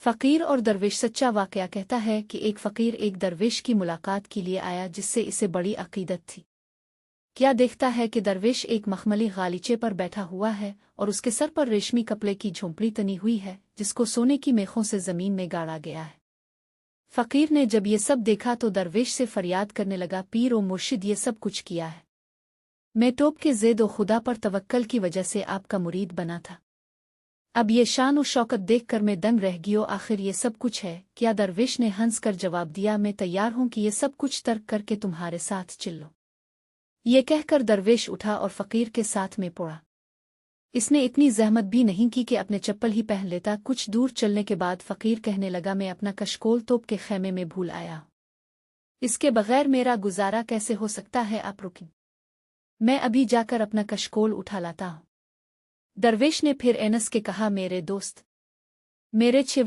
फ़कीर और दरवेश। सच्चा वाक़या कहता है कि एक फ़कीर एक दरवेश की मुलाकात के लिए आया जिससे इसे बड़ी अक़ीदत थी। क्या देखता है कि दरवेश एक मखमली गालीचे पर बैठा हुआ है और उसके सर पर रेशमी कपड़े की झोंपड़ी तनी हुई है जिसको सोने की मेखों से ज़मीन में गाड़ा गया है। फ़कीर ने जब ये सब देखा तो दरवेश से फरियाद करने लगा, पीर ओ मुर्शिद, ये सब कुछ किया है मैं टोप के ज़ेद ओ खुदा पर तवक्कल की वजह से आपका मुरीद बना था। अब ये शान और शौकत देखकर मैं दंग रह गयो, आखिर ये सब कुछ है क्या? दरवेश ने हंस कर जवाब दिया, मैं तैयार हूँ कि ये सब कुछ तर्क करके तुम्हारे साथ चलो। ये कहकर दरवेश उठा और फ़कीर के साथ में पड़ा। इसने इतनी जहमत भी नहीं की कि अपने चप्पल ही पहन लेता। कुछ दूर चलने के बाद फ़कीर कहने लगा, मैं अपना कशकोल तोप के खैमे में भूल आया, इसके बगैर मेरा गुजारा कैसे हो सकता है? आप रुकें, मैं अभी जाकर अपना कशकोल उठा लाता हूँ। दरवेश ने फिर एनस के कहा, मेरे दोस्त, मेरे 6